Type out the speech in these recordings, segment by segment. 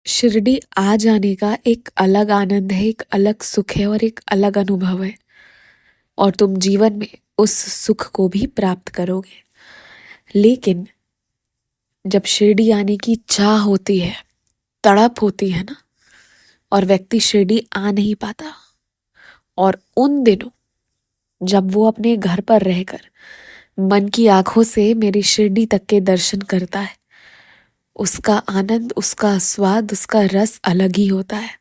शिरडी आ जाने का एक अलग आनंद है, एक अलग सुख है और एक अलग अनुभव है। और तुम जीवन में उस सुख को भी प्राप्त करोगे। लेकिन जब शिरडी आने की चाह होती है, तड़प होती है ना, और व्यक्ति शिरडी आ नहीं पाता, और उन दिनों जब वो अपने घर पर रहकर मन की आंखों से मेरी शिरडी तक के दर्शन करता है, उसका आनंद, उसका स्वाद, उसका रस अलग ही होता है।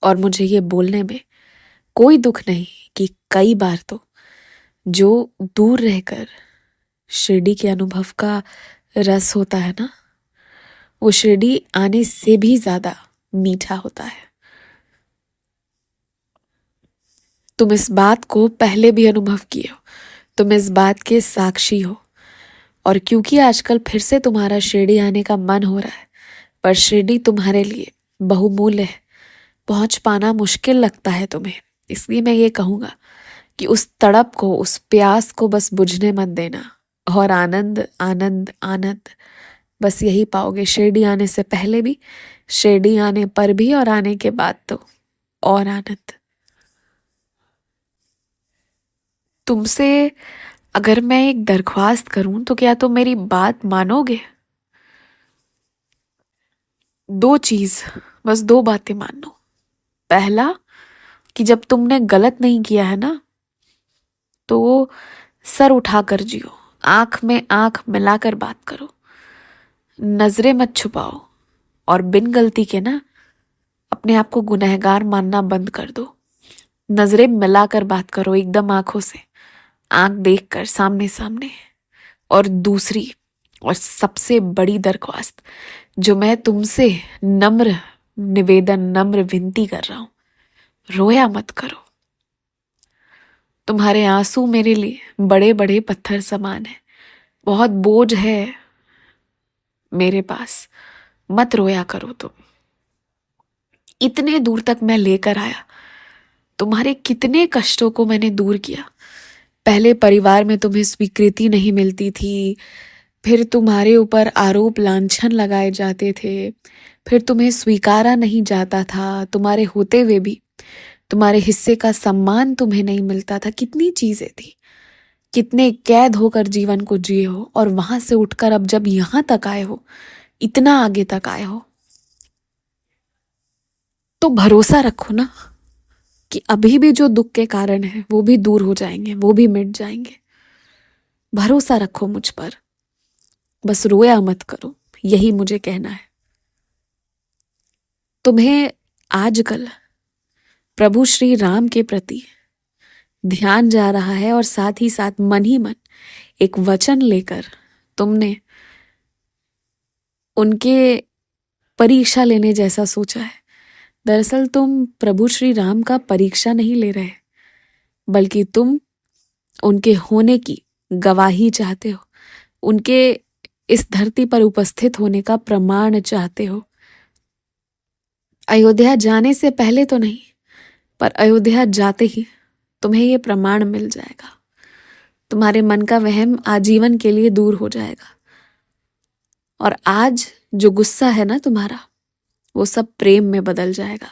और मुझे ये बोलने में कोई दुख नहीं कि कई बार तो जो दूर रहकर शिरडी के अनुभव का रस होता है ना, वो शिरडी आने से भी ज्यादा मीठा होता है। तुम इस बात को पहले भी अनुभव किए हो, तुम इस बात के साक्षी हो। और क्योंकि आजकल फिर से तुम्हारा शिरडी आने का मन हो रहा है, पर शिरडी तुम्हारे लिए बहुमूल्य है, पहुंच पाना मुश्किल लगता है तुम्हें, इसलिए मैं ये कहूंगा कि उस तड़प को, उस प्यास को बस बुझने मत देना। और आनंद आनंद आनंद बस यही पाओगे, शिरडी आने से पहले भी, शिरडी आने पर भी, और आने के बाद तो और आनंद। तुमसे अगर मैं एक दरख्वास्त करूं तो क्या तुम मेरी बात मानोगे? दो चीज, बस दो बातें मानो। पहला, कि जब तुमने गलत नहीं किया है ना, तो सर उठाकर जियो, आंख में आंख मिलाकर बात करो, नजरें मत छुपाओ, और बिन गलती के ना अपने आप को गुनहगार मानना बंद कर दो। नजरें मिलाकर बात करो, एकदम आंखों से, आंख देखकर, सामने सामने। और दूसरी और सबसे बड़ी दरख्वास्त जो मैं तुमसे नम्र निवेदन, नम्र विनती कर रहा हूं, रोया मत करो। तुम्हारे आंसू मेरे लिए बड़े बड़े पत्थर समान है, बहुत बोझ है मेरे पास, मत रोया करो तुम। इतने दूर तक मैं लेकर आया, तुम्हारे कितने कष्टों को मैंने दूर किया। पहले परिवार में तुम्हें स्वीकृति नहीं मिलती थी, फिर तुम्हारे ऊपर आरोप लांछन लगाए जाते थे, फिर तुम्हें स्वीकारा नहीं जाता था, तुम्हारे होते हुए भी तुम्हारे हिस्से का सम्मान तुम्हें नहीं मिलता था। कितनी चीजें थी, कितने कैद होकर जीवन को जिए हो, और वहां से उठकर अब जब यहां तक आए हो, इतना आगे तक आए हो, तो भरोसा रखो ना कि अभी भी जो दुख के कारण है वो भी दूर हो जाएंगे, वो भी मिट जाएंगे। भरोसा रखो मुझ पर, बस रोया मत करो, यही मुझे कहना है। तुम्हें आजकल प्रभु श्री राम के प्रति ध्यान जा रहा है, और साथ ही साथ मन ही मन एक वचन लेकर तुमने उनके परीक्षा लेने जैसा सोचा है। दरअसल तुम प्रभु श्री राम का परीक्षा नहीं ले रहे, बल्कि तुम उनके होने की गवाही चाहते हो, उनके इस धरती पर उपस्थित होने का प्रमाण चाहते हो। अयोध्या जाने से पहले तो नहीं, पर अयोध्या जाते ही तुम्हें ये प्रमाण मिल जाएगा। तुम्हारे मन का वहम आजीवन के लिए दूर हो जाएगा, और आज जो गुस्सा है ना तुम्हारा, वो सब प्रेम में बदल जाएगा।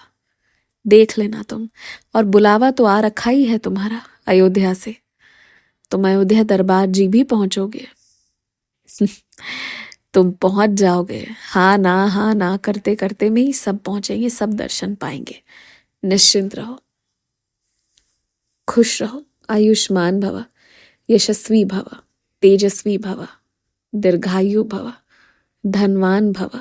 देख लेना तुम। और बुलावा तो आ रखा ही है तुम्हारा अयोध्या से, तुम अयोध्या दरबार जी भी पहुंचोगे। तुम पहुंच जाओगे, हाँ ना करते करते में ही सब पहुंचेंगे, सब दर्शन पाएंगे। निश्चिंत रहो, खुश रहो, आयुष्मान भव, यशस्वी भव, तेजस्वी भव, दीर्घायु भव, धनवान भव।